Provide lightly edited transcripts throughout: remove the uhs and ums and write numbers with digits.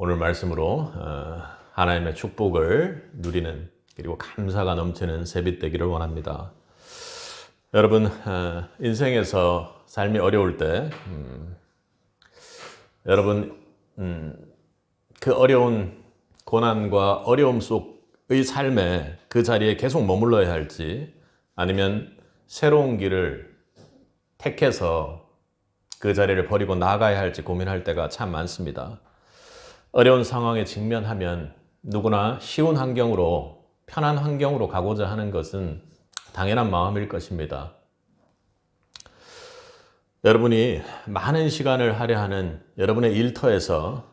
오늘 말씀으로 하나님의 축복을 누리는 그리고 감사가 넘치는 새빛 되기를 원합니다. 여러분 인생에서 삶이 어려울 때 여러분 그 어려운 고난과 어려움 속의 삶에 그 자리에 계속 머물러야 할지 아니면 새로운 길을 택해서 그 자리를 버리고 나가야 할지 고민할 때가 참 많습니다. 어려운 상황에 직면하면 누구나 쉬운 환경으로 편한 환경으로 가고자 하는 것은 당연한 마음일 것입니다. 여러분이 많은 시간을 할애하는 여러분의 일터에서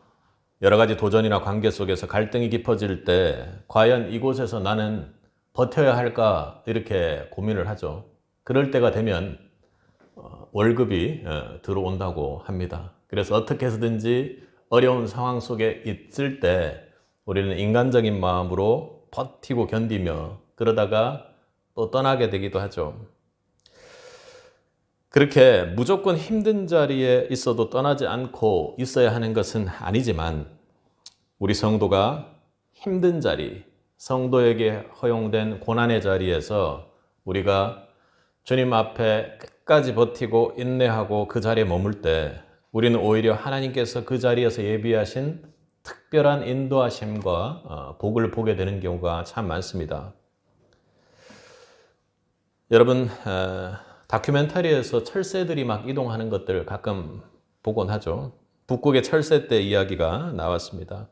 여러 가지 도전이나 관계 속에서 갈등이 깊어질 때 과연 이곳에서 나는 버텨야 할까 이렇게 고민을 하죠. 그럴 때가 되면 월급이 들어온다고 합니다. 그래서 어떻게 해서든지 어려운 상황 속에 있을 때 우리는 인간적인 마음으로 버티고 견디며 그러다가 또 떠나게 되기도 하죠. 그렇게 무조건 힘든 자리에 있어도 떠나지 않고 있어야 하는 것은 아니지만 우리 성도가 힘든 자리, 성도에게 허용된 고난의 자리에서 우리가 주님 앞에 끝까지 버티고 인내하고 그 자리에 머물 때 우리는 오히려 하나님께서 그 자리에서 예비하신 특별한 인도하심과 복을 보게 되는 경우가 참 많습니다. 여러분 다큐멘터리에서 철새들이 막 이동하는 것들을 가끔 보곤 하죠. 북극의 철새 때 이야기가 나왔습니다.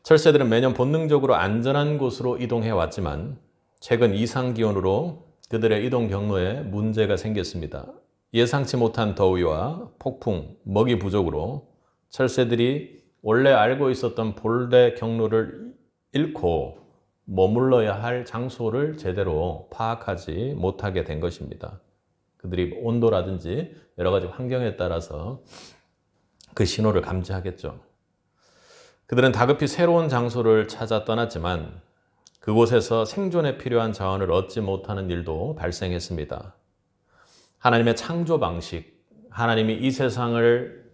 철새들은 매년 본능적으로 안전한 곳으로 이동해 왔지만 최근 이상기온으로 그들의 이동 경로에 문제가 생겼습니다. 예상치 못한 더위와 폭풍, 먹이 부족으로 철새들이 원래 알고 있었던 본래 경로를 잃고 머물러야 할 장소를 제대로 파악하지 못하게 된 것입니다. 그들이 온도라든지 여러 가지 환경에 따라서 그 신호를 감지하겠죠. 그들은 다급히 새로운 장소를 찾아 떠났지만 그곳에서 생존에 필요한 자원을 얻지 못하는 일도 발생했습니다. 하나님의 창조 방식, 하나님이 이 세상을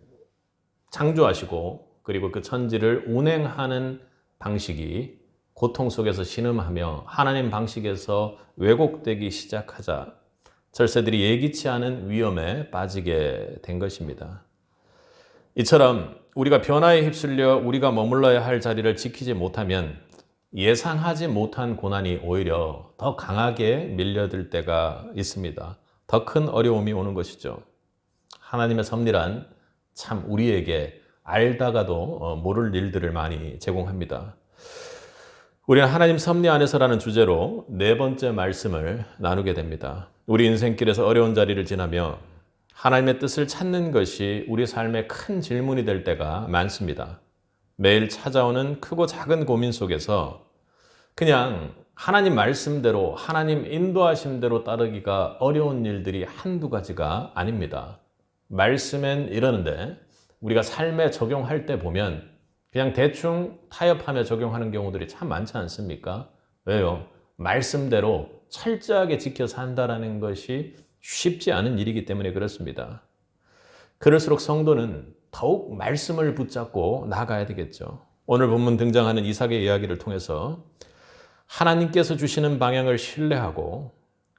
창조하시고 그리고 그 천지를 운행하는 방식이 고통 속에서 신음하며 하나님 방식에서 왜곡되기 시작하자 철새들이 예기치 않은 위험에 빠지게 된 것입니다. 이처럼 우리가 변화에 휩쓸려 우리가 머물러야 할 자리를 지키지 못하면 예상하지 못한 고난이 오히려 더 강하게 밀려들 때가 있습니다. 더 큰 어려움이 오는 것이죠. 하나님의 섭리란 참 우리에게 알다가도 모를 일들을 많이 제공합니다. 우리는 하나님 섭리 안에서라는 주제로 네 번째 말씀을 나누게 됩니다. 우리 인생길에서 어려운 자리를 지나며 하나님의 뜻을 찾는 것이 우리 삶의 큰 질문이 될 때가 많습니다. 매일 찾아오는 크고 작은 고민 속에서 그냥 하나님 말씀대로 하나님 인도하심대로 따르기가 어려운 일들이 한두 가지가 아닙니다. 말씀엔 이러는데 우리가 삶에 적용할 때 보면 그냥 대충 타협하며 적용하는 경우들이 참 많지 않습니까? 왜요? 말씀대로 철저하게 지켜 산다는 것이 쉽지 않은 일이기 때문에 그렇습니다. 그럴수록 성도는 더욱 말씀을 붙잡고 나가야 되겠죠. 오늘 본문 등장하는 이삭의 이야기를 통해서 하나님께서 주시는 방향을 신뢰하고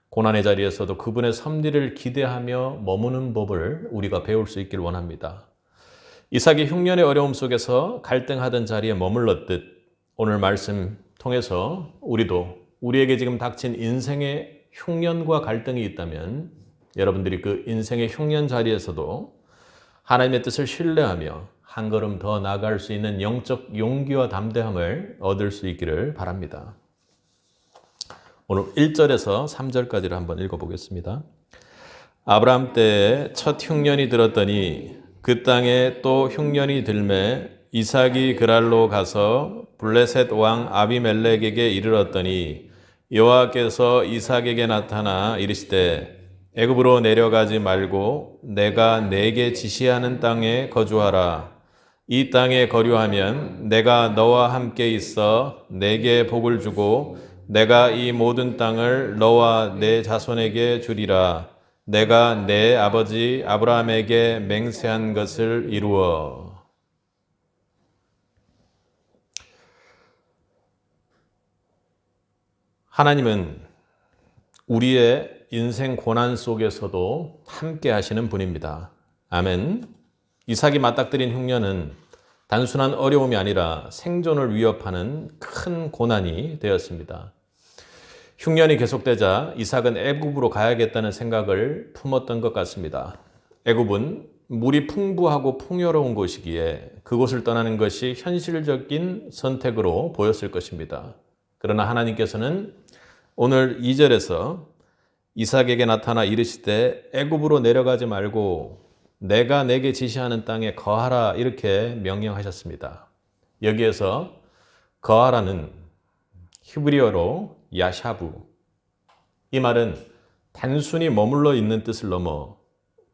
고난의 자리에서도 그분의 섭리를 기대하며 머무는 법을 우리가 배울 수 있길 원합니다. 이삭이 흉년의 어려움 속에서 갈등하던 자리에 머물렀듯 오늘 말씀 통해서 우리도 우리에게 지금 닥친 인생의 흉년과 갈등이 있다면 여러분들이 그 인생의 흉년 자리에서도 하나님의 뜻을 신뢰하며 한 걸음 더 나아갈 수 있는 영적 용기와 담대함을 얻을 수 있기를 바랍니다. 오늘 1절에서 3절까지를 한번 읽어보겠습니다. 아브라함 때에 첫 흉년이 들었더니 그 땅에 또 흉년이 들매 이삭이 그랄로 가서 블레셋 왕 아비멜렉에게 이르렀더니 여호와께서 이삭에게 나타나 이르시되 애굽으로 내려가지 말고 내가 내게 지시하는 땅에 거주하라. 이 땅에 거류하면 내가 너와 함께 있어 내게 복을 주고 내가 이 모든 땅을 너와 내 자손에게 주리라. 내가 내 아버지 아브라함에게 맹세한 것을 이루어. 하나님은 우리의 인생 고난 속에서도 함께 하시는 분입니다. 아멘. 이삭이 맞닥뜨린 흉년은 단순한 어려움이 아니라 생존을 위협하는 큰 고난이 되었습니다. 흉년이 계속되자 이삭은 애굽으로 가야겠다는 생각을 품었던 것 같습니다. 애굽은 물이 풍부하고 풍요로운 곳이기에 그곳을 떠나는 것이 현실적인 선택으로 보였을 것입니다. 그러나 하나님께서는 오늘 2절에서 이삭에게 나타나 이르시되 애굽으로 내려가지 말고 내가 내게 지시하는 땅에 거하라 이렇게 명령하셨습니다. 여기에서 거하라는 히브리어로 야샤부, 이 말은 단순히 머물러 있는 뜻을 넘어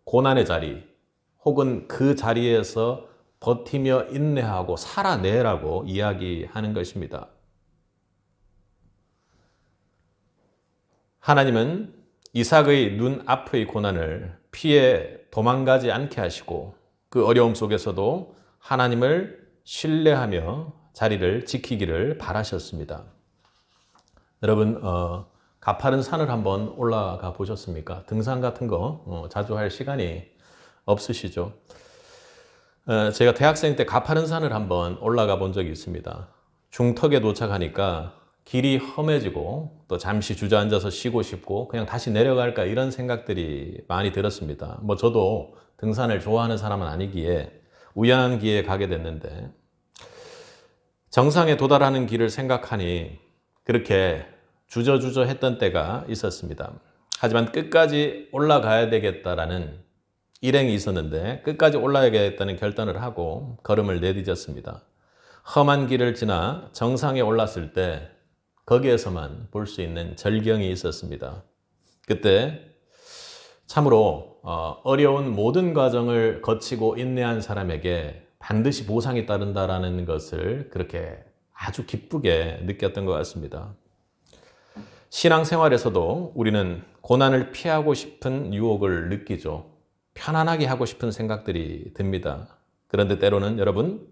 고난의 자리 혹은 그 자리에서 버티며 인내하고 살아내라고 이야기하는 것입니다. 하나님은 이삭의 눈앞의 고난을 피해 도망가지 않게 하시고 그 어려움 속에서도 하나님을 신뢰하며 자리를 지키기를 바라셨습니다. 여러분, 가파른 산을 한번 올라가 보셨습니까? 등산 같은 거 자주 할 시간이 없으시죠? 제가 대학생 때 가파른 산을 한번 올라가 본 적이 있습니다. 중턱에 도착하니까 길이 험해지고 또 잠시 주저앉아서 쉬고 싶고 그냥 다시 내려갈까 이런 생각들이 많이 들었습니다. 저도 등산을 좋아하는 사람은 아니기에 우연한 기회에 가게 됐는데 정상에 도달하는 길을 생각하니 그렇게 주저주저 했던 때가 있었습니다. 하지만 끝까지 올라가야 되겠다라는 일행이 있었는데 끝까지 올라야겠다는 결단을 하고 걸음을 내딛었습니다. 험한 길을 지나 정상에 올랐을 때 거기에서만 볼 수 있는 절경이 있었습니다. 그때 참으로 어려운 모든 과정을 거치고 인내한 사람에게 반드시 보상이 따른다라는 것을 그렇게 아주 기쁘게 느꼈던 것 같습니다. 신앙생활에서도 우리는 고난을 피하고 싶은 유혹을 느끼죠. 편안하게 하고 싶은 생각들이 듭니다. 그런데 때로는 여러분,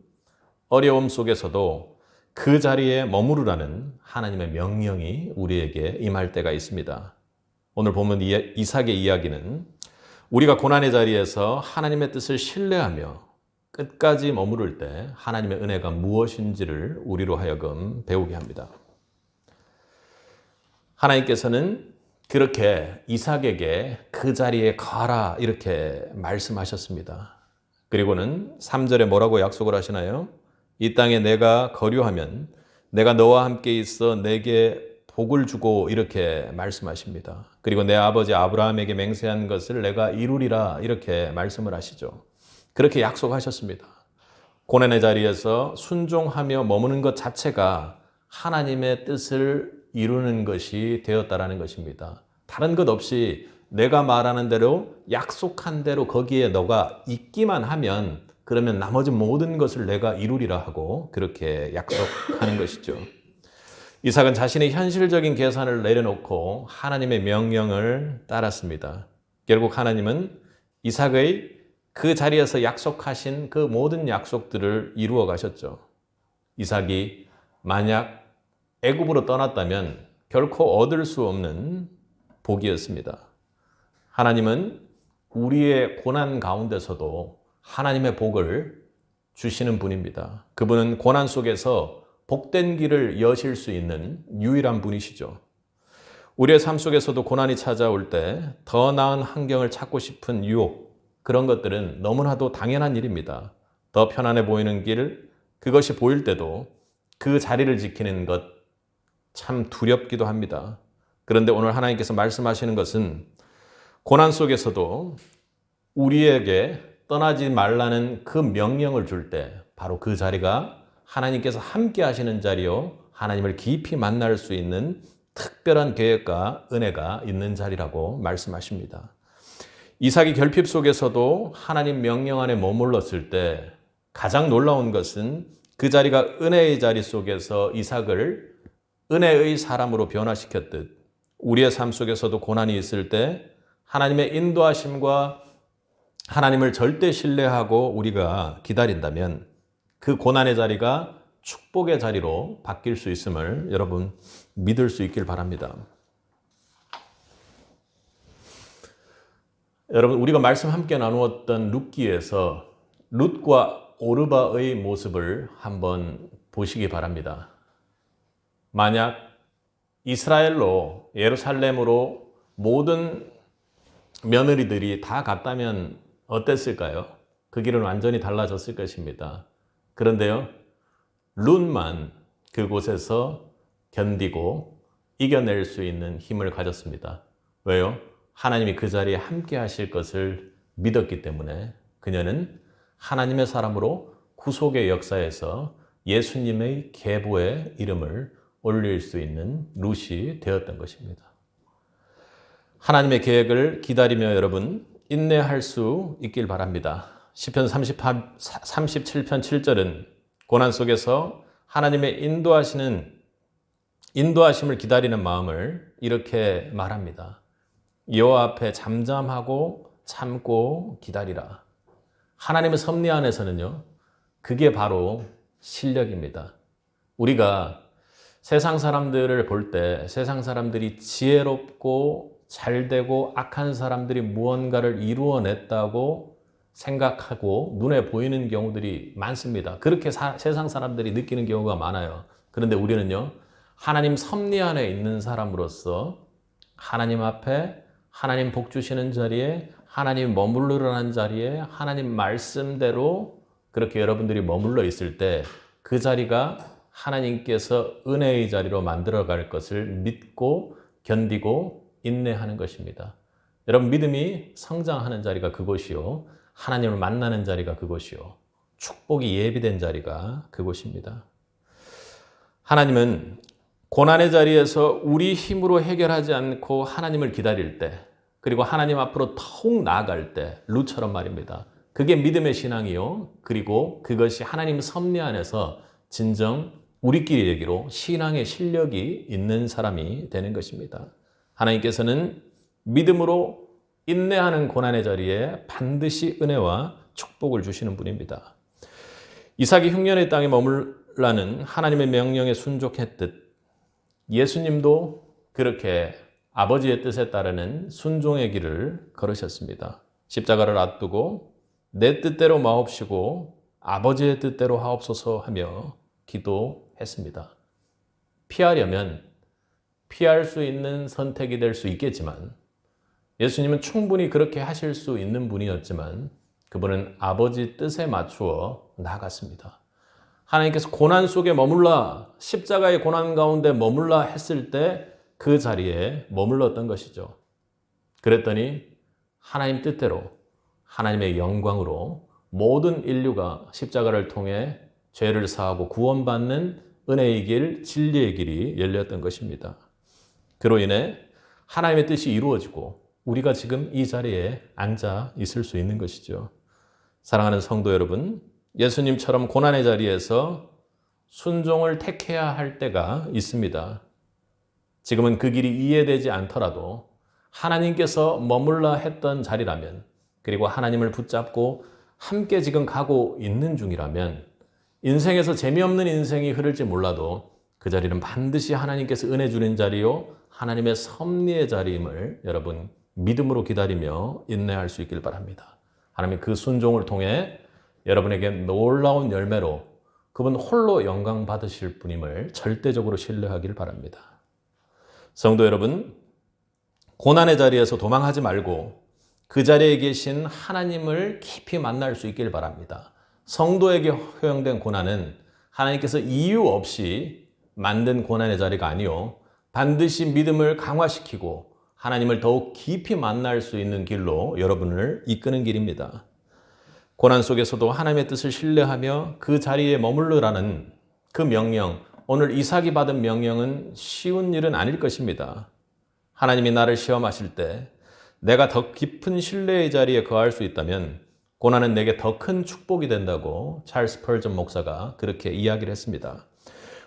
어려움 속에서도 그 자리에 머무르라는 하나님의 명령이 우리에게 임할 때가 있습니다. 오늘 보면 이삭의 이야기는 우리가 고난의 자리에서 하나님의 뜻을 신뢰하며 끝까지 머무를 때 하나님의 은혜가 무엇인지를 우리로 하여금 배우게 합니다. 하나님께서는 그렇게 이삭에게 그 자리에 가라 이렇게 말씀하셨습니다. 그리고는 3절에 뭐라고 약속을 하시나요? 이 땅에 내가 거류하면 내가 너와 함께 있어 내게 복을 주고 이렇게 말씀하십니다. 그리고 내 아버지 아브라함에게 맹세한 것을 내가 이루리라 이렇게 말씀을 하시죠. 그렇게 약속하셨습니다. 고난의 자리에서 순종하며 머무는 것 자체가 하나님의 뜻을 이루는 것이 되었다라는 것입니다. 다른 것 없이 내가 말하는 대로 약속한 대로 거기에 너가 있기만 하면 그러면 나머지 모든 것을 내가 이루리라 하고 그렇게 약속하는 것이죠. 이삭은 자신의 현실적인 계산을 내려놓고 하나님의 명령을 따랐습니다. 결국 하나님은 이삭의 그 자리에서 약속하신 그 모든 약속들을 이루어 가셨죠. 이삭이 만약 애굽으로 떠났다면 결코 얻을 수 없는 복이었습니다. 하나님은 우리의 고난 가운데서도 하나님의 복을 주시는 분입니다. 그분은 고난 속에서 복된 길을 여실 수 있는 유일한 분이시죠. 우리의 삶 속에서도 고난이 찾아올 때 더 나은 환경을 찾고 싶은 유혹, 그런 것들은 너무나도 당연한 일입니다. 더 편안해 보이는 길, 그것이 보일 때도 그 자리를 지키는 것 참 두렵기도 합니다. 그런데 오늘 하나님께서 말씀하시는 것은 고난 속에서도 우리에게 떠나지 말라는 그 명령을 줄 때 바로 그 자리가 하나님께서 함께 하시는 자리요, 하나님을 깊이 만날 수 있는 특별한 계획과 은혜가 있는 자리라고 말씀하십니다. 이삭이 결핍 속에서도 하나님 명령 안에 머물렀을 때 가장 놀라운 것은 그 자리가 은혜의 자리 속에서 이삭을 은혜의 사람으로 변화시켰듯 우리의 삶 속에서도 고난이 있을 때 하나님의 인도하심과 하나님을 절대 신뢰하고 우리가 기다린다면 그 고난의 자리가 축복의 자리로 바뀔 수 있음을 여러분 믿을 수 있길 바랍니다. 여러분, 우리가 말씀 함께 나누었던 룻기에서 룻과 오르바의 모습을 한번 보시기 바랍니다. 만약 이스라엘로 예루살렘으로 모든 며느리들이 다 갔다면 어땠을까요? 그 길은 완전히 달라졌을 것입니다. 그런데요, 룻만 그곳에서 견디고 이겨낼 수 있는 힘을 가졌습니다. 왜요? 하나님이 그 자리에 함께 하실 것을 믿었기 때문에 그녀는 하나님의 사람으로 구속의 역사에서 예수님의 계보의 이름을 올릴 수 있는 룻이 되었던 것입니다. 하나님의 계획을 기다리며 여러분 인내할 수 있길 바랍니다. 시편 37편 7절은 고난 속에서 하나님의 인도하심을 기다리는 마음을 이렇게 말합니다. 여호와 앞에 잠잠하고 참고 기다리라. 하나님의 섭리 안에서는요, 그게 바로 실력입니다. 우리가 세상 사람들을 볼 때 세상 사람들이 지혜롭고 잘되고 악한 사람들이 무언가를 이루어냈다고 생각하고 눈에 보이는 경우들이 많습니다. 그렇게 세상 사람들이 느끼는 경우가 많아요. 그런데 우리는요, 하나님 섭리 안에 있는 사람으로서 하나님 앞에 하나님 복 주시는 자리에 하나님 머무르라는 자리에 하나님 말씀대로 그렇게 여러분들이 머물러 있을 때 그 자리가 하나님께서 은혜의 자리로 만들어갈 것을 믿고 견디고 인내하는 것입니다. 여러분, 믿음이 성장하는 자리가 그곳이요, 하나님을 만나는 자리가 그곳이요, 축복이 예비된 자리가 그곳입니다. 하나님은 고난의 자리에서 우리 힘으로 해결하지 않고 하나님을 기다릴 때, 그리고 하나님 앞으로 더욱 나아갈 때, 룻처럼 말입니다. 그게 믿음의 신앙이요, 그리고 그것이 하나님 섭리 안에서 진정 우리끼리 얘기로 신앙의 실력이 있는 사람이 되는 것입니다. 하나님께서는 믿음으로 인내하는 고난의 자리에 반드시 은혜와 축복을 주시는 분입니다. 이삭이 흉년의 땅에 머물라는 하나님의 명령에 순종했듯 예수님도 그렇게 아버지의 뜻에 따르는 순종의 길을 걸으셨습니다. 십자가를 앞두고 내 뜻대로 마옵시고 아버지의 뜻대로 하옵소서 하며 기도했습니다. 피하려면 피할 수 있는 선택이 될 수 있겠지만 예수님은 충분히 그렇게 하실 수 있는 분이었지만 그분은 아버지 뜻에 맞추어 나아갔습니다. 하나님께서 고난 속에 머물라, 십자가의 고난 가운데 머물라 했을 때 그 자리에 머물렀던 것이죠. 그랬더니 하나님 뜻대로 하나님의 영광으로 모든 인류가 십자가를 통해 죄를 사하고 구원받는 은혜의 길, 진리의 길이 열렸던 것입니다. 그로 인해 하나님의 뜻이 이루어지고 우리가 지금 이 자리에 앉아 있을 수 있는 것이죠. 사랑하는 성도 여러분, 예수님처럼 고난의 자리에서 순종을 택해야 할 때가 있습니다. 지금은 그 길이 이해되지 않더라도 하나님께서 머물라 했던 자리라면, 그리고 하나님을 붙잡고 함께 지금 가고 있는 중이라면, 인생에서 재미없는 인생이 흐를지 몰라도 그 자리는 반드시 하나님께서 은혜 주는 자리요, 하나님의 섭리의 자리임을 여러분 믿음으로 기다리며 인내할 수 있길 바랍니다. 하나님 그 순종을 통해 여러분에게 놀라운 열매로 그분 홀로 영광 받으실 분임을 절대적으로 신뢰하길 바랍니다. 성도 여러분, 고난의 자리에서 도망하지 말고 그 자리에 계신 하나님을 깊이 만날 수 있길 바랍니다. 성도에게 허용된 고난은 하나님께서 이유 없이 만든 고난의 자리가 아니요, 반드시 믿음을 강화시키고 하나님을 더욱 깊이 만날 수 있는 길로 여러분을 이끄는 길입니다. 고난 속에서도 하나님의 뜻을 신뢰하며 그 자리에 머물르라는 그 명령, 오늘 이삭이 받은 명령은 쉬운 일은 아닐 것입니다. 하나님이 나를 시험하실 때 내가 더 깊은 신뢰의 자리에 거할 수 있다면 고난은 내게 더 큰 축복이 된다고 찰스 스펄전 목사가 그렇게 이야기를 했습니다.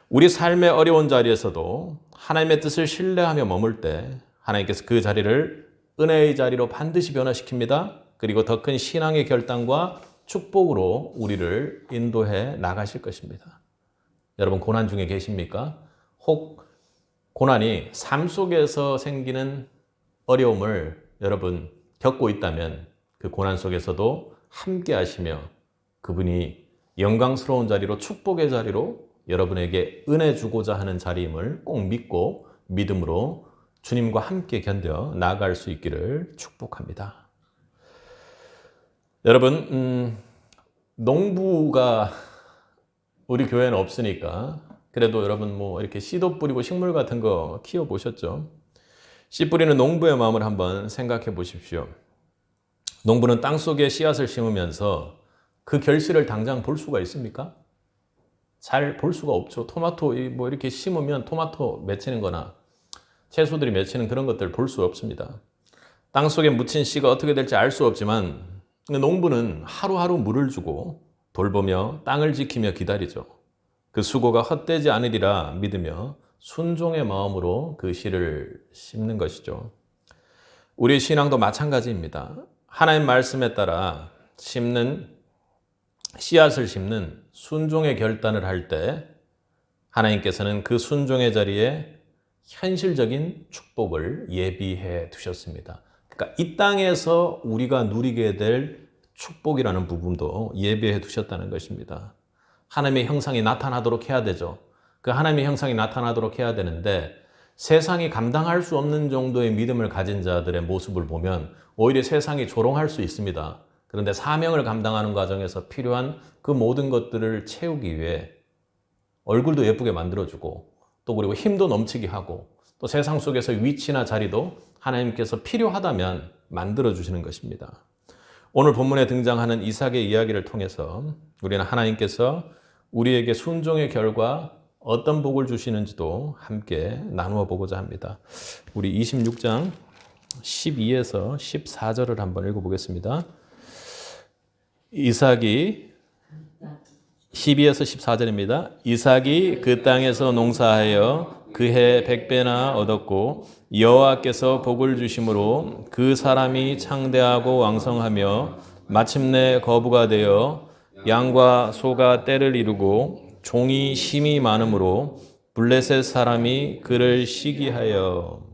우리 삶의 어려운 자리에서도 하나님의 뜻을 신뢰하며 머물 때 하나님께서 그 자리를 은혜의 자리로 반드시 변화시킵니다. 그리고 더 큰 신앙의 결단과 축복으로 우리를 인도해 나가실 것입니다. 여러분 고난 중에 계십니까? 혹 고난이 삶 속에서 생기는 어려움을 여러분 겪고 있다면 그 고난 속에서도 함께 하시며 그분이 영광스러운 자리로 축복의 자리로 여러분에게 은혜 주고자 하는 자리임을 꼭 믿고 믿음으로 주님과 함께 견뎌 나아갈 수 있기를 축복합니다. 여러분 농부가 우리 교회는 없으니까 그래도 여러분 뭐 이렇게 씨도 뿌리고 식물 같은 거 키워 보셨죠? 씨 뿌리는 농부의 마음을 한번 생각해 보십시오. 농부는 땅 속에 씨앗을 심으면서 그 결실을 당장 볼 수가 있습니까? 잘 볼 수가 없죠. 토마토 뭐 이렇게 심으면 토마토 맺히는 거나 채소들이 맺히는 그런 것들을 볼 수 없습니다. 땅 속에 묻힌 씨가 어떻게 될지 알 수 없지만 농부는 하루하루 물을 주고 돌보며 땅을 지키며 기다리죠. 그 수고가 헛되지 않으리라 믿으며 순종의 마음으로 그 씨를 심는 것이죠. 우리의 신앙도 마찬가지입니다. 하나님 말씀에 따라 씨앗을 심는 순종의 결단을 할 때 하나님께서는 그 순종의 자리에 현실적인 축복을 예비해 두셨습니다. 그러니까 이 땅에서 우리가 누리게 될 축복이라는 부분도 예비해 두셨다는 것입니다. 하나님의 형상이 나타나도록 해야 되죠. 그 하나님의 형상이 나타나도록 해야 되는데 세상이 감당할 수 없는 정도의 믿음을 가진 자들의 모습을 보면 오히려 세상이 조롱할 수 있습니다. 그런데 사명을 감당하는 과정에서 필요한 그 모든 것들을 채우기 위해 얼굴도 예쁘게 만들어주고 또 그리고 힘도 넘치게 하고 또 세상 속에서 위치나 자리도 하나님께서 필요하다면 만들어주시는 것입니다. 오늘 본문에 등장하는 이삭의 이야기를 통해서 우리는 하나님께서 우리에게 순종의 결과 어떤 복을 주시는지도 함께 나누어 보고자 합니다. 우리 26장 12에서 14절을 한번 읽어보겠습니다. 이삭이 12에서 14절입니다. 이삭이 그 땅에서 농사하여 그해 100배나 얻었고 여호와께서 복을 주심으로 그 사람이 창대하고 왕성하며 마침내 거부가 되어 양과 소가 떼를 이루고 종이 심이 많으므로 블레셋 사람이 그를 시기하여.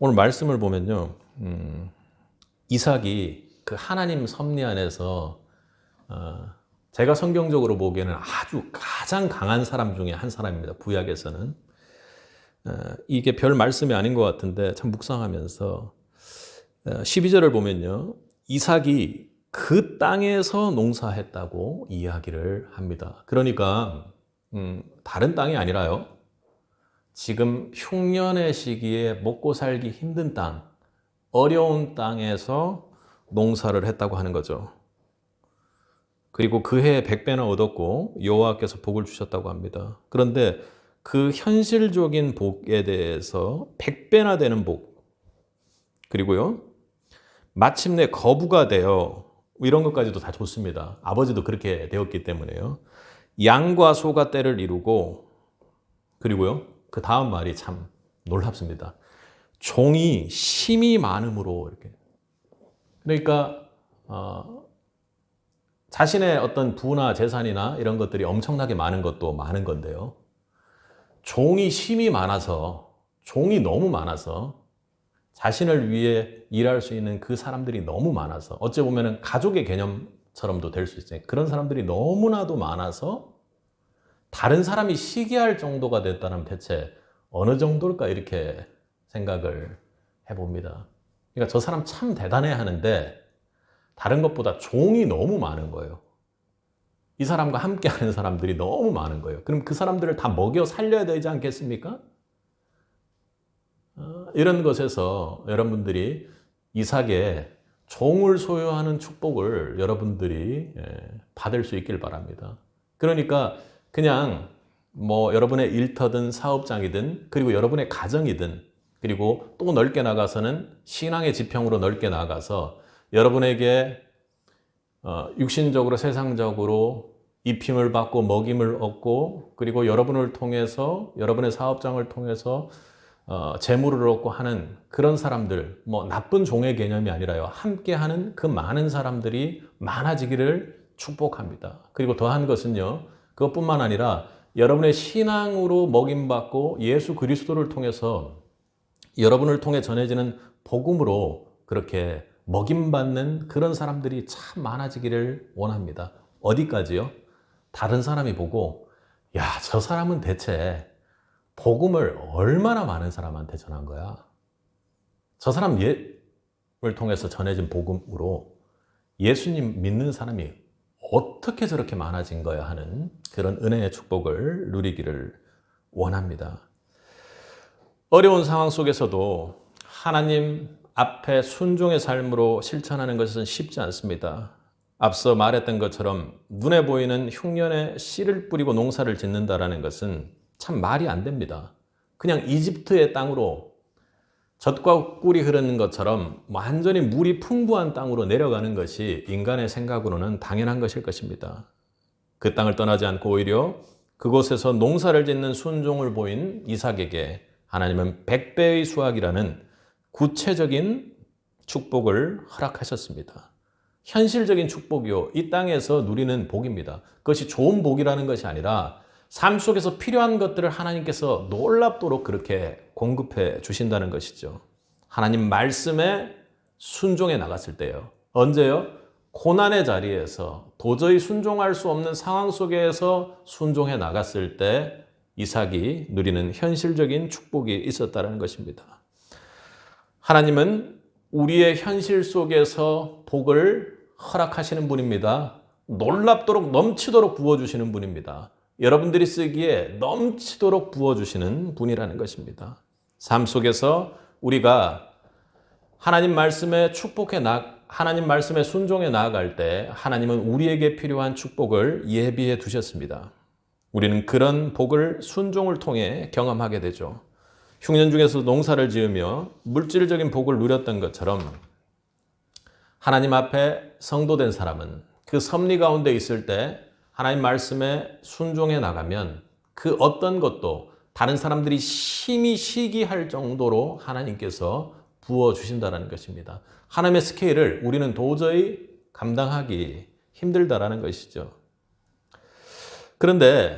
오늘 말씀을 보면요, 이삭이 그 하나님 섭리 안에서 제가 성경적으로 보기에는 아주 가장 강한 사람 중에 한 사람입니다. 구약에서는 이게 별 말씀이 아닌 것 같은데 참 묵상하면서 12절을 보면요, 이삭이 그 땅에서 농사했다고 이야기를 합니다. 그러니까 다른 땅이 아니라요, 지금 흉년의 시기에 먹고 살기 힘든 땅, 어려운 땅에서 농사를 했다고 하는 거죠. 그리고 그 해에 100배나 얻었고 여호와께서 복을 주셨다고 합니다. 그런데 그 현실적인 복에 대해서 100배나 되는 복, 그리고요 마침내 거부가 되어, 이런 것까지도 다 좋습니다. 아버지도 그렇게 되었기 때문에요. 양과 소가 떼를 이루고, 그리고요 그 다음 말이 참 놀랍습니다. 종이 심이 많음으로, 이렇게. 그러니까 자신의 어떤 부나 재산이나 이런 것들이 엄청나게 많은 것도 많은 건데요, 종이 심이 많아서, 종이 너무 많아서 자신을 위해 일할 수 있는 그 사람들이 너무 많아서, 어찌 보면 가족의 개념처럼도 될 수 있어요. 그런 사람들이 너무나도 많아서 다른 사람이 시기할 정도가 됐다면 대체 어느 정도일까, 이렇게 생각을 해봅니다. 그러니까 저 사람 참 대단해 하는데 다른 것보다 종이 너무 많은 거예요. 이 사람과 함께 하는 사람들이 너무 많은 거예요. 그럼 그 사람들을 다 먹여 살려야 되지 않겠습니까? 이런 것에서 여러분들이 이삭의 종을 소유하는 축복을 여러분들이 받을 수 있길 바랍니다. 그러니까 그냥 뭐 여러분의 일터든 사업장이든, 그리고 여러분의 가정이든, 그리고 또 넓게 나가서는 신앙의 지평으로 넓게 나가서 여러분에게 육신적으로 세상적으로 입힘을 받고 먹임을 얻고, 그리고 여러분을 통해서, 여러분의 사업장을 통해서 재물을 얻고 하는 그런 사람들, 뭐 나쁜 종의 개념이 아니라요, 함께하는 그 많은 사람들이 많아지기를 축복합니다. 그리고 더한 것은요, 그것뿐만 아니라 여러분의 신앙으로 먹임받고 예수 그리스도를 통해서 여러분을 통해 전해지는 복음으로 그렇게 먹임받는 그런 사람들이 참 많아지기를 원합니다. 어디까지요? 다른 사람이 보고, 야, 저 사람은 대체 복음을 얼마나 많은 사람한테 전한 거야? 저 사람 을 통해서 전해진 복음으로 예수님 믿는 사람이 어떻게 저렇게 많아진 거야 하는 그런 은혜의 축복을 누리기를 원합니다. 어려운 상황 속에서도 하나님 앞에 순종의 삶으로 실천하는 것은 쉽지 않습니다. 앞서 말했던 것처럼 눈에 보이는 흉년에 씨를 뿌리고 농사를 짓는다라는 것은 참 말이 안 됩니다. 그냥 이집트의 땅으로 젖과 꿀이 흐르는 것처럼 완전히 물이 풍부한 땅으로 내려가는 것이 인간의 생각으로는 당연한 것일 것입니다. 그 땅을 떠나지 않고 오히려 그곳에서 농사를 짓는 순종을 보인 이삭에게 하나님은 100배의 수확이라는 구체적인 축복을 허락하셨습니다. 현실적인 축복이요. 이 땅에서 누리는 복입니다. 그것이 좋은 복이라는 것이 아니라 삶 속에서 필요한 것들을 하나님께서 놀랍도록 그렇게 공급해 주신다는 것이죠. 하나님 말씀에 순종해 나갔을 때요. 언제요? 고난의 자리에서 도저히 순종할 수 없는 상황 속에서 순종해 나갔을 때 이삭이 누리는 현실적인 축복이 있었다는 것입니다. 하나님은 우리의 현실 속에서 복을 허락하시는 분입니다. 놀랍도록 넘치도록 부어주시는 분입니다. 여러분들이 쓰기에 넘치도록 부어주시는 분이라는 것입니다. 삶 속에서 우리가 하나님 말씀에 하나님 말씀에 순종해 나아갈 때 하나님은 우리에게 필요한 축복을 예비해 두셨습니다. 우리는 그런 복을 순종을 통해 경험하게 되죠. 흉년 중에서 농사를 지으며 물질적인 복을 누렸던 것처럼 하나님 앞에 성도된 사람은 그 섭리 가운데 있을 때 하나님 말씀에 순종해 나가면 그 어떤 것도 다른 사람들이 심히 시기할 정도로 하나님께서 부어주신다는 것입니다. 하나님의 스케일을 우리는 도저히 감당하기 힘들다라는 것이죠. 그런데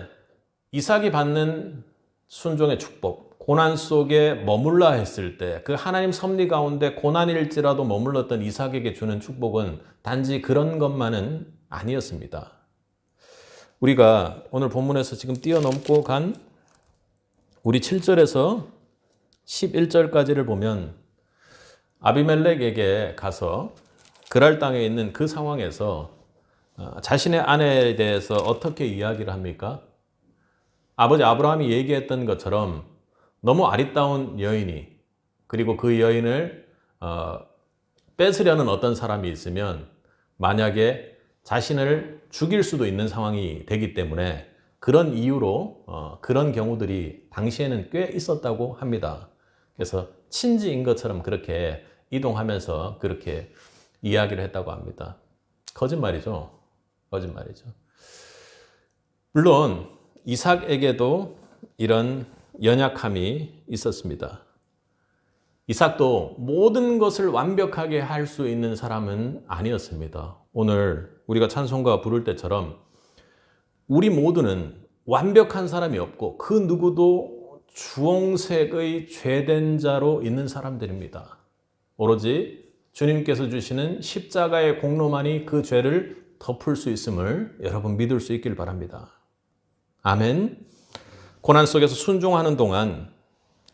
이삭이 받는 순종의 축복, 고난 속에 머물라 했을 때 그 하나님 섭리 가운데 고난일지라도 머물렀던 이삭에게 주는 축복은 단지 그런 것만은 아니었습니다. 우리가 오늘 본문에서 지금 뛰어넘고 간 우리 7절에서 11절까지를 보면 아비멜렉에게 가서 그랄 땅에 있는 그 상황에서 자신의 아내에 대해서 어떻게 이야기를 합니까? 아버지 아브라함이 얘기했던 것처럼 너무 아리따운 여인이 그리고 그 여인을 뺏으려는 어떤 사람이 있으면 만약에 자신을 죽일 수도 있는 상황이 되기 때문에 그런 이유로 그런 경우들이 당시에는 꽤 있었다고 합니다. 그래서 친지인 것처럼 그렇게 이동하면서 그렇게 이야기를 했다고 합니다. 거짓말이죠. 거짓말이죠. 물론 이삭에게도 이런 연약함이 있었습니다. 이삭도 모든 것을 완벽하게 할 수 있는 사람은 아니었습니다. 오늘 우리가 찬송가 부를 때처럼 우리 모두는 완벽한 사람이 없고 그 누구도 주홍색의 죄된 자로 있는 사람들입니다. 오로지 주님께서 주시는 십자가의 공로만이 그 죄를 덮을 수 있음을 여러분 믿을 수 있길 바랍니다. 아멘. 고난 속에서 순종하는 동안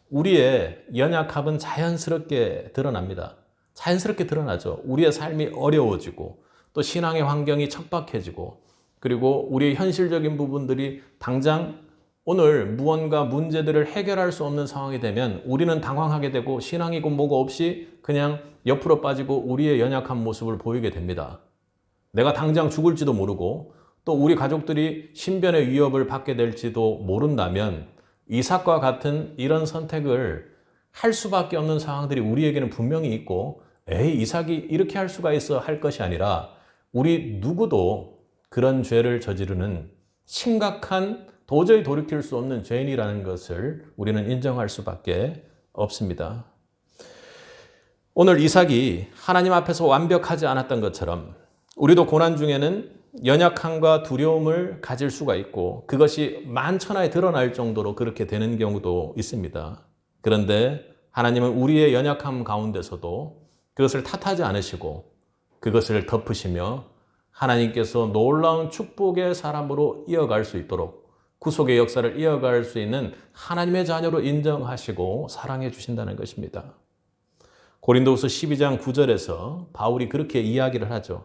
우리의 연약함은 자연스럽게 드러납니다. 자연스럽게 드러나죠. 우리의 삶이 어려워지고 또 신앙의 환경이 척박해지고 그리고 우리의 현실적인 부분들이 당장 오늘 무언가 문제들을 해결할 수 없는 상황이 되면 우리는 당황하게 되고 신앙이고 뭐고 없이 그냥 옆으로 빠지고 우리의 연약한 모습을 보이게 됩니다. 내가 당장 죽을지도 모르고 또 우리 가족들이 신변의 위협을 받게 될지도 모른다면 이삭과 같은 이런 선택을 할 수밖에 없는 상황들이 우리에게는 분명히 있고 에이 이삭이 이렇게 할 수가 있어 할 것이 아니라 우리 누구도 그런 죄를 저지르는 심각한 도저히 돌이킬 수 없는 죄인이라는 것을 우리는 인정할 수밖에 없습니다. 오늘 이삭이 하나님 앞에서 완벽하지 않았던 것처럼 우리도 고난 중에는 연약함과 두려움을 가질 수가 있고 그것이 만천하에 드러날 정도로 그렇게 되는 경우도 있습니다. 그런데 하나님은 우리의 연약함 가운데서도 그것을 탓하지 않으시고 그것을 덮으시며 하나님께서 놀라운 축복의 사람으로 이어갈 수 있도록 구속의 역사를 이어갈 수 있는 하나님의 자녀로 인정하시고 사랑해 주신다는 것입니다. 고린도후서 12장 9절에서 바울이 그렇게 이야기를 하죠.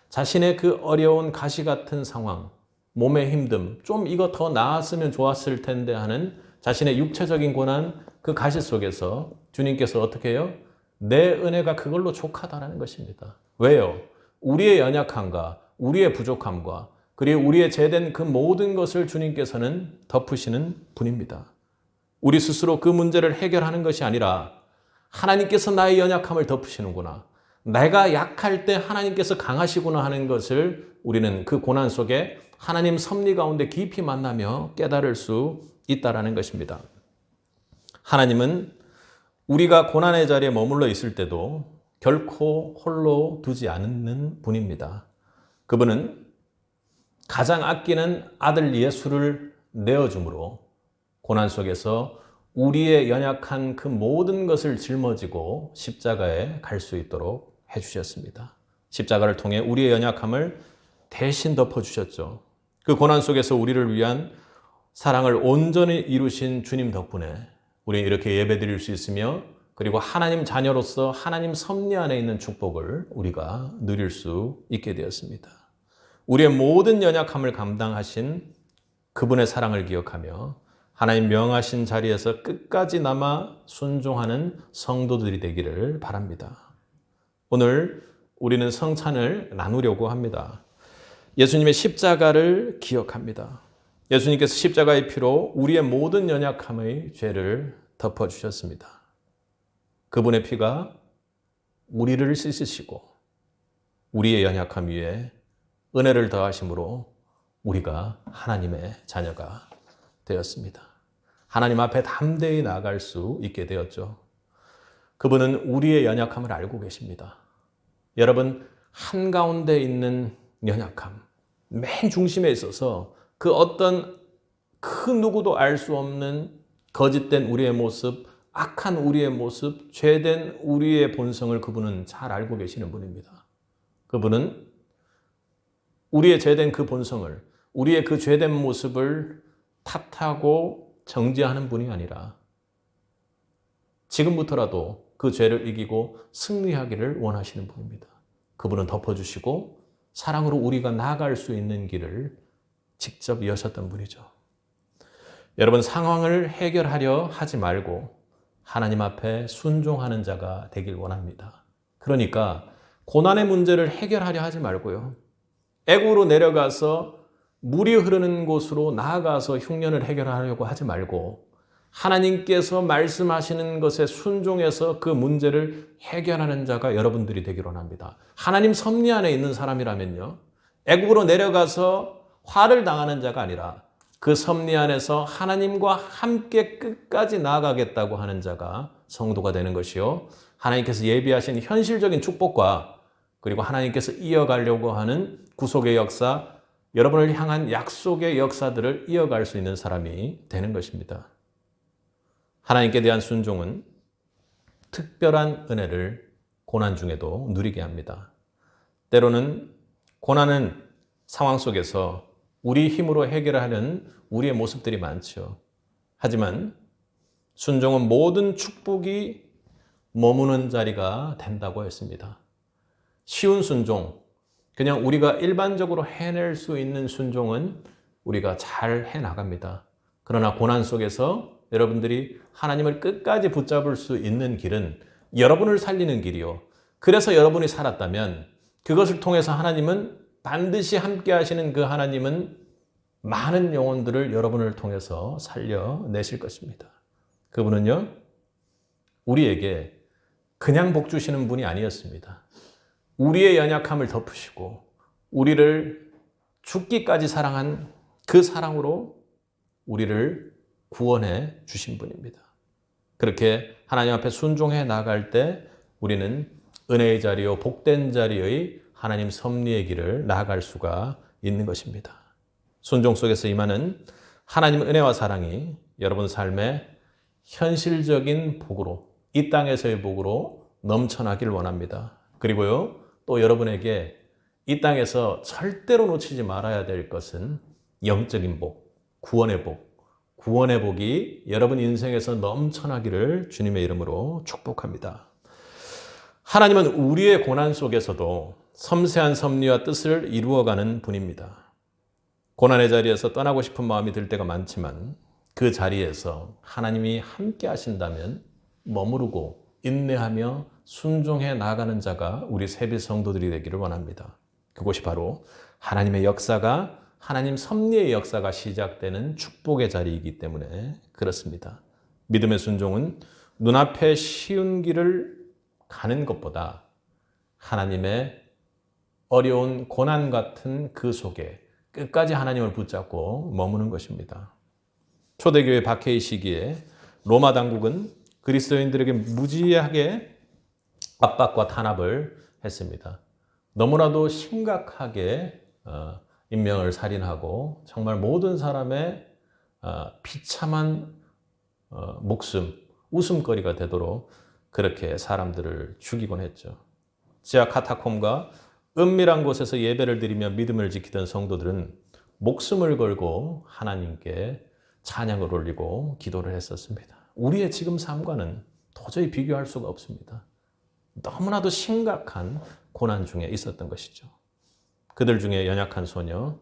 자신의 그 어려운 가시 같은 상황, 몸의 힘듦, 좀 이거 더 나았으면 좋았을 텐데 하는 자신의 육체적인 고난, 그 가시 속에서 주님께서 어떻게 해요? 내 은혜가 그걸로 족하다라는 것입니다. 왜요? 우리의 연약함과 우리의 부족함과 그리고 우리의 죄된 그 모든 것을 주님께서는 덮으시는 분입니다. 우리 스스로 그 문제를 해결하는 것이 아니라 하나님께서 나의 연약함을 덮으시는구나. 내가 약할 때 하나님께서 강하시구나 하는 것을 우리는 그 고난 속에 하나님 섭리 가운데 깊이 만나며 깨달을 수 있다라는 것입니다. 하나님은 우리가 고난의 자리에 머물러 있을 때도 결코 홀로 두지 않는 분입니다. 그분은 가장 아끼는 아들 예수를 내어줌으로 고난 속에서 우리의 연약한 그 모든 것을 짊어지고 십자가에 갈 수 있도록 해주셨습니다. 십자가를 통해 우리의 연약함을 대신 덮어주셨죠. 그 고난 속에서 우리를 위한 사랑을 온전히 이루신 주님 덕분에 우리는 이렇게 예배드릴 수 있으며 그리고 하나님 자녀로서 하나님 섭리 안에 있는 축복을 우리가 누릴 수 있게 되었습니다. 우리의 모든 연약함을 감당하신 그분의 사랑을 기억하며 하나님 명하신 자리에서 끝까지 남아 순종하는 성도들이 되기를 바랍니다. 오늘 우리는 성찬을 나누려고 합니다. 예수님의 십자가를 기억합니다. 예수님께서 십자가의 피로 우리의 모든 연약함의 죄를 덮어주셨습니다. 그분의 피가 우리를 씻으시고 우리의 연약함 위에 은혜를 더하심으로 우리가 하나님의 자녀가 되었습니다. 하나님 앞에 담대히 나아갈 수 있게 되었죠. 그분은 우리의 연약함을 알고 계십니다. 여러분, 한가운데 있는 연약함, 맨 중심에 있어서 그 어떤 그 누구도 알 수 없는 거짓된 우리의 모습, 악한 우리의 모습, 죄된 우리의 본성을 그분은 잘 알고 계시는 분입니다. 그분은 우리의 죄된 그 본성을, 우리의 그 죄된 모습을 탓하고 정죄하는 분이 아니라 지금부터라도 그 죄를 이기고 승리하기를 원하시는 분입니다. 그분은 덮어주시고 사랑으로 우리가 나아갈 수 있는 길을 직접 여셨던 분이죠. 여러분, 상황을 해결하려 하지 말고 하나님 앞에 순종하는 자가 되길 원합니다. 그러니까 고난의 문제를 해결하려 하지 말고요. 애국으로 내려가서 물이 흐르는 곳으로 나아가서 흉년을 해결하려고 하지 말고 하나님께서 말씀하시는 것에 순종해서 그 문제를 해결하는 자가 여러분들이 되길 원합니다. 하나님 섭리 안에 있는 사람이라면요. 애국으로 내려가서 화를 당하는 자가 아니라 그 섭리 안에서 하나님과 함께 끝까지 나아가겠다고 하는 자가 성도가 되는 것이요. 하나님께서 예비하신 현실적인 축복과 그리고 하나님께서 이어가려고 하는 구속의 역사, 여러분을 향한 약속의 역사들을 이어갈 수 있는 사람이 되는 것입니다. 하나님께 대한 순종은 특별한 은혜를 고난 중에도 누리게 합니다. 때로는 고난은 상황 속에서 우리 힘으로 해결하는 우리의 모습들이 많죠. 하지만 순종은 모든 축복이 머무는 자리가 된다고 했습니다. 쉬운 순종, 그냥 우리가 일반적으로 해낼 수 있는 순종은 우리가 잘 해나갑니다. 그러나 고난 속에서 여러분들이 하나님을 끝까지 붙잡을 수 있는 길은 여러분을 살리는 길이요. 그래서 여러분이 살았다면 그것을 통해서 하나님은 반드시 함께 하시는 그 하나님은 많은 영혼들을 여러분을 통해서 살려내실 것입니다. 그분은요, 우리에게 그냥 복 주시는 분이 아니었습니다. 우리의 연약함을 덮으시고 우리를 죽기까지 사랑한 그 사랑으로 우리를 구원해 주신 분입니다. 그렇게 하나님 앞에 순종해 나갈 때 우리는 은혜의 자리요 복된 자리의 하나님 섭리의 길을 나아갈 수가 있는 것입니다. 순종 속에서 임하는 하나님의 은혜와 사랑이 여러분 삶의 현실적인 복으로, 이 땅에서의 복으로 넘쳐나길 원합니다. 그리고요, 또 여러분에게 이 땅에서 절대로 놓치지 말아야 될 것은 영적인 복, 구원의 복, 구원의 복이 여러분 인생에서 넘쳐나기를 주님의 이름으로 축복합니다. 하나님은 우리의 고난 속에서도 섬세한 섭리와 뜻을 이루어가는 분입니다. 고난의 자리에서 떠나고 싶은 마음이 들 때가 많지만 그 자리에서 하나님이 함께 하신다면 머무르고 인내하며 순종해 나가는 자가 우리 세비 성도들이 되기를 원합니다. 그곳이 바로 하나님의 역사가, 하나님 섭리의 역사가 시작되는 축복의 자리이기 때문에 그렇습니다. 믿음의 순종은 눈앞에 쉬운 길을 가는 것보다 하나님의 어려운 고난 같은 그 속에 끝까지 하나님을 붙잡고 머무는 것입니다. 초대교회 박해의 시기에 로마 당국은 그리스도인들에게 무지하게 압박과 탄압을 했습니다. 너무나도 심각하게 인명을 살인하고 정말 모든 사람의 비참한 목숨, 웃음거리가 되도록 그렇게 사람들을 죽이곤 했죠. 지하 카타콤과 은밀한 곳에서 예배를 드리며 믿음을 지키던 성도들은 목숨을 걸고 하나님께 찬양을 올리고 기도를 했었습니다. 우리의 지금 삶과는 도저히 비교할 수가 없습니다. 너무나도 심각한 고난 중에 있었던 것이죠. 그들 중에 연약한 소녀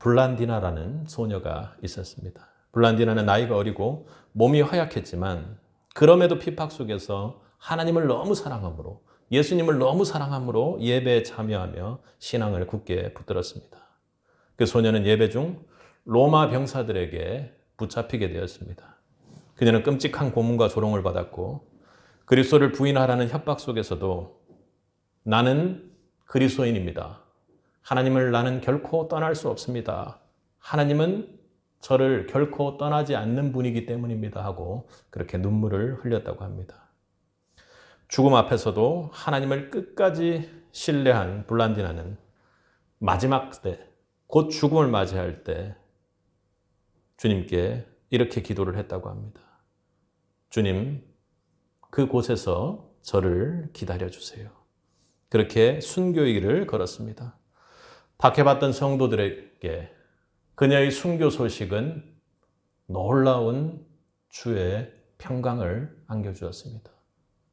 블란디나라는 소녀가 있었습니다. 블란디나는 나이가 어리고 몸이 허약했지만 그럼에도 핍박 속에서 하나님을 너무 사랑함으로, 예수님을 너무 사랑함으로 예배에 참여하며 신앙을 굳게 붙들었습니다. 그 소녀는 예배 중 로마 병사들에게 붙잡히게 되었습니다. 그녀는 끔찍한 고문과 조롱을 받았고 그리스도를 부인하라는 협박 속에서도 나는 그리스도인입니다. 하나님을 나는 결코 떠날 수 없습니다. 하나님은 저를 결코 떠나지 않는 분이기 때문입니다 하고 그렇게 눈물을 흘렸다고 합니다. 죽음 앞에서도 하나님을 끝까지 신뢰한 블란디나는 마지막 때, 곧 죽음을 맞이할 때 주님께 이렇게 기도를 했다고 합니다. 주님, 그곳에서 저를 기다려주세요. 그렇게 순교의 길을 걸었습니다. 박해받던 성도들에게 그녀의 순교 소식은 놀라운 주의 평강을 안겨주었습니다.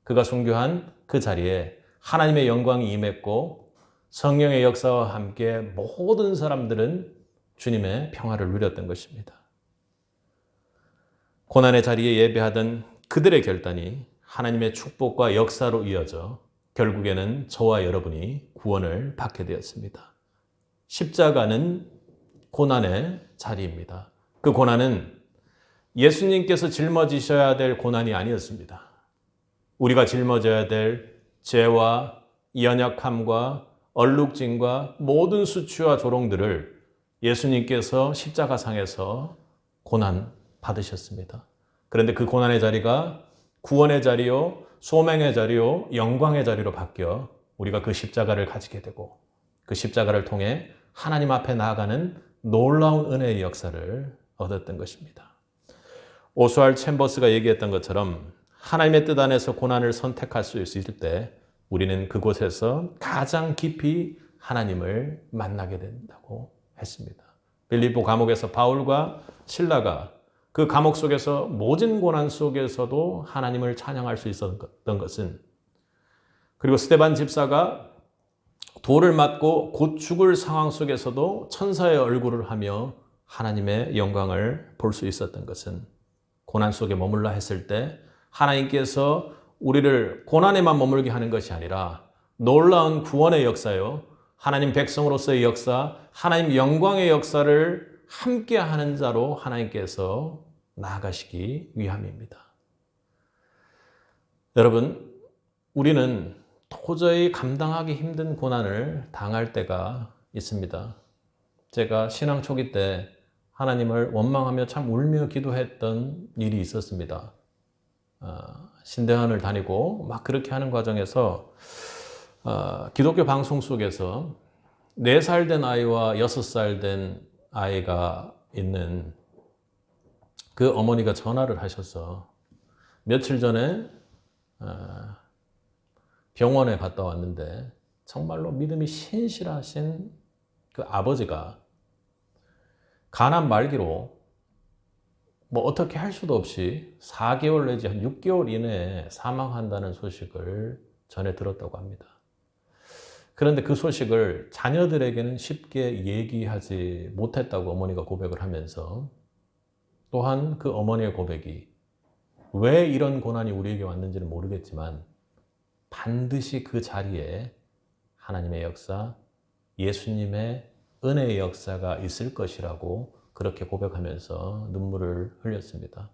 그가 순교한 그 자리에 하나님의 영광이 임했고 성령의 역사와 함께 모든 사람들은 주님의 평화를 누렸던 것입니다. 고난의 자리에 예배하던 그들의 결단이 하나님의 축복과 역사로 이어져 결국에는 저와 여러분이 구원을 받게 되었습니다. 십자가는 고난의 자리입니다. 그 고난은 예수님께서 짊어지셔야 될 고난이 아니었습니다. 우리가 짊어져야 될 죄와 연약함과 얼룩짐과 모든 수치와 조롱들을 예수님께서 십자가상에서 고난 받으셨습니다. 그런데 그 고난의 자리가 구원의 자리요, 소명의 자리요, 영광의 자리로 바뀌어 우리가 그 십자가를 가지게 되고 그 십자가를 통해 하나님 앞에 나아가는 놀라운 은혜의 역사를 얻었던 것입니다. 오스왈드 챔버스가 얘기했던 것처럼 하나님의 뜻 안에서 고난을 선택할 수 있을 때 우리는 그곳에서 가장 깊이 하나님을 만나게 된다고 했습니다. 빌립보 감옥에서 바울과 실라가 그 감옥 속에서 모진 고난 속에서도 하나님을 찬양할 수 있었던 것은, 그리고 스데반 집사가 돌을 맞고 곧 죽을 상황 속에서도 천사의 얼굴을 하며 하나님의 영광을 볼 수 있었던 것은 고난 속에 머물라 했을 때 하나님께서 우리를 고난에만 머물게 하는 것이 아니라 놀라운 구원의 역사요, 하나님 백성으로서의 역사, 하나님 영광의 역사를 함께 하는 자로 하나님께서 나아가시기 위함입니다. 여러분, 우리는 도저히 감당하기 힘든 고난을 당할 때가 있습니다. 제가 신앙 초기 때 하나님을 원망하며 참 울며 기도했던 일이 있었습니다. 신대원을 다니고 막 그렇게 하는 과정에서 기독교 방송 속에서 4살 된 아이와 6살 된 아이가 있는 그 어머니가 전화를 하셔서 며칠 전에 병원에 갔다 왔는데 정말로 믿음이 신실하신 그 아버지가 간암 말기로 뭐 어떻게 할 수도 없이 4개월 내지 한 6개월 이내에 사망한다는 소식을 전해 들었다고 합니다. 그런데 그 소식을 자녀들에게는 쉽게 얘기하지 못했다고 어머니가 고백을 하면서, 또한 그 어머니의 고백이 왜 이런 고난이 우리에게 왔는지는 모르겠지만 반드시 그 자리에 하나님의 역사, 예수님의 은혜의 역사가 있을 것이라고 그렇게 고백하면서 눈물을 흘렸습니다.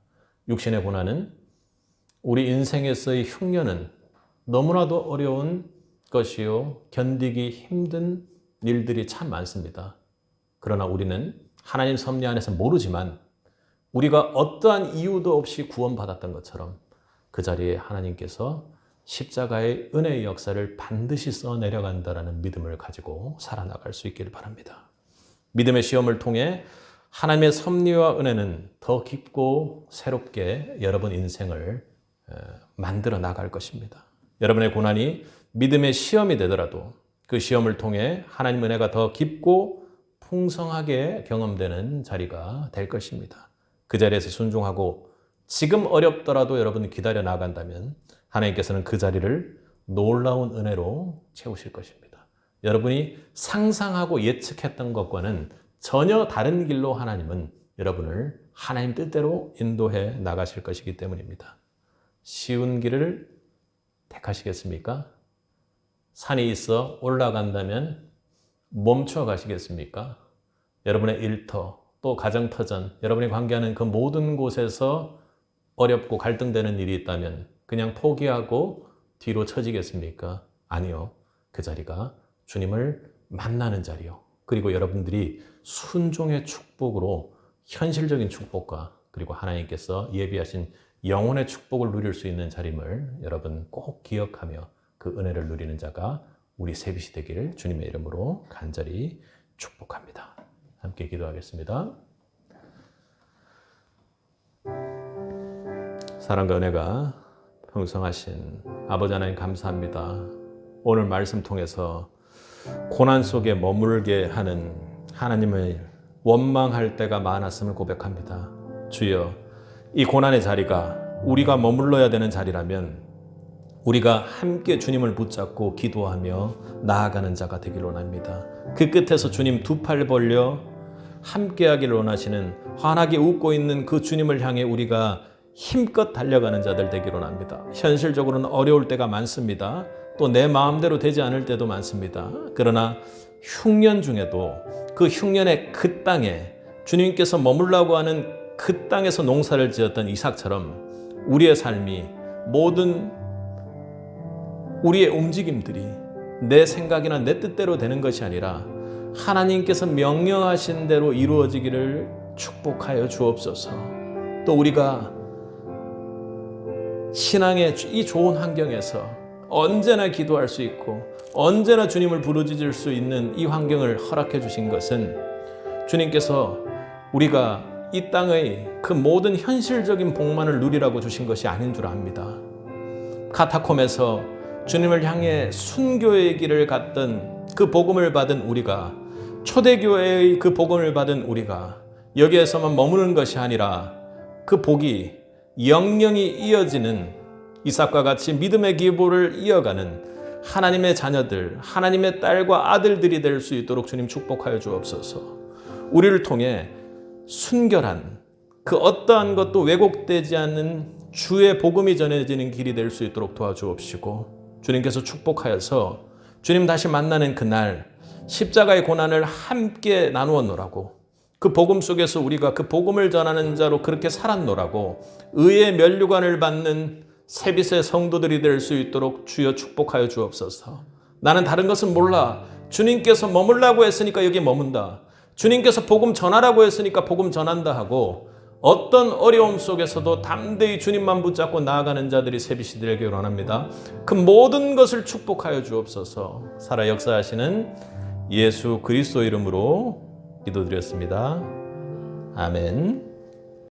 육신의 고난은, 우리 인생에서의 흉년은 너무나도 어려운 것이요 견디기 힘든 일들이 참 많습니다. 그러나 우리는 하나님 섭리 안에서 모르지만 우리가 어떠한 이유도 없이 구원받았던 것처럼 그 자리에 하나님께서 십자가의 은혜의 역사를 반드시 써내려간다라는 믿음을 가지고 살아나갈 수 있기를 바랍니다. 믿음의 시험을 통해 하나님의 섭리와 은혜는 더 깊고 새롭게 여러분 인생을 만들어 나갈 것입니다. 여러분의 고난이 믿음의 시험이 되더라도 그 시험을 통해 하나님 은혜가 더 깊고 풍성하게 경험되는 자리가 될 것입니다. 그 자리에서 순종하고 지금 어렵더라도 여러분이 기다려 나간다면 하나님께서는 그 자리를 놀라운 은혜로 채우실 것입니다. 여러분이 상상하고 예측했던 것과는 전혀 다른 길로 하나님은 여러분을 하나님 뜻대로 인도해 나가실 것이기 때문입니다. 쉬운 길을 택하시겠습니까? 산이 있어 올라간다면 멈춰 가시겠습니까? 여러분의 일터, 또 가정터전, 여러분이 관계하는 그 모든 곳에서 어렵고 갈등되는 일이 있다면 그냥 포기하고 뒤로 처지겠습니까? 아니요. 그 자리가 주님을 만나는 자리요. 그리고 여러분들이 순종의 축복으로 현실적인 축복과 그리고 하나님께서 예비하신 영혼의 축복을 누릴 수 있는 자림을 여러분 꼭 기억하며 그 은혜를 누리는 자가 우리 세빛이 되기를 주님의 이름으로 간절히 축복합니다. 함께 기도하겠습니다. 사랑과 은혜가 풍성하신 아버지 하나님 감사합니다. 오늘 말씀 통해서 고난 속에 머물게 하는 하나님을 원망할 때가 많았음을 고백합니다. 주여, 이 고난의 자리가 우리가 머물러야 되는 자리라면 우리가 함께 주님을 붙잡고 기도하며 나아가는 자가 되길 원합니다. 그 끝에서 주님 두 팔 벌려 함께하기를 원하시는 환하게 웃고 있는 그 주님을 향해 우리가 힘껏 달려가는 자들 되길 원합니다. 현실적으로는 어려울 때가 많습니다. 또 내 마음대로 되지 않을 때도 많습니다. 그러나 흉년 중에도 그 흉년의 그 땅에 주님께서 머물라고 하는 그 땅에서 농사를 지었던 이삭처럼 우리의 삶이, 모든 우리의 움직임들이 내 생각이나 내 뜻대로 되는 것이 아니라 하나님께서 명령하신 대로 이루어지기를 축복하여 주옵소서. 또 우리가 신앙의 이 좋은 환경에서 언제나 기도할 수 있고 언제나 주님을 부르짖을 수 있는 이 환경을 허락해 주신 것은 주님께서 우리가 이 땅의 그 모든 현실적인 복만을 누리라고 주신 것이 아닌 줄 압니다. 카타콤에서 주님을 향해 순교의 길을 갔던 그 복음을 받은 우리가, 초대교회의 그 복음을 받은 우리가 여기에서만 머무는 것이 아니라 그 복이 영영이 이어지는 이삭과 같이 믿음의 기보를 이어가는 하나님의 자녀들, 하나님의 딸과 아들들이 될 수 있도록 주님 축복하여 주옵소서. 우리를 통해 순결한 그 어떠한 것도 왜곡되지 않는 주의 복음이 전해지는 길이 될 수 있도록 도와주옵시고, 주님께서 축복하여서 주님 다시 만나는 그날 십자가의 고난을 함께 나누어 노라고, 그 복음 속에서 우리가 그 복음을 전하는 자로 그렇게 살았노라고 의의 면류관을 받는 세빛의 성도들이 될 수 있도록 주여 축복하여 주옵소서. 나는 다른 것은 몰라. 주님께서 머물라고 했으니까 여기 머문다. 주님께서 복음 전하라고 했으니까 복음 전한다 하고 어떤 어려움 속에서도 담대히 주님만 붙잡고 나아가는 자들이 새빛이 되길 원합니다. 그 모든 것을 축복하여 주옵소서. 살아 역사하시는 예수 그리스도 이름으로 기도드렸습니다. 아멘.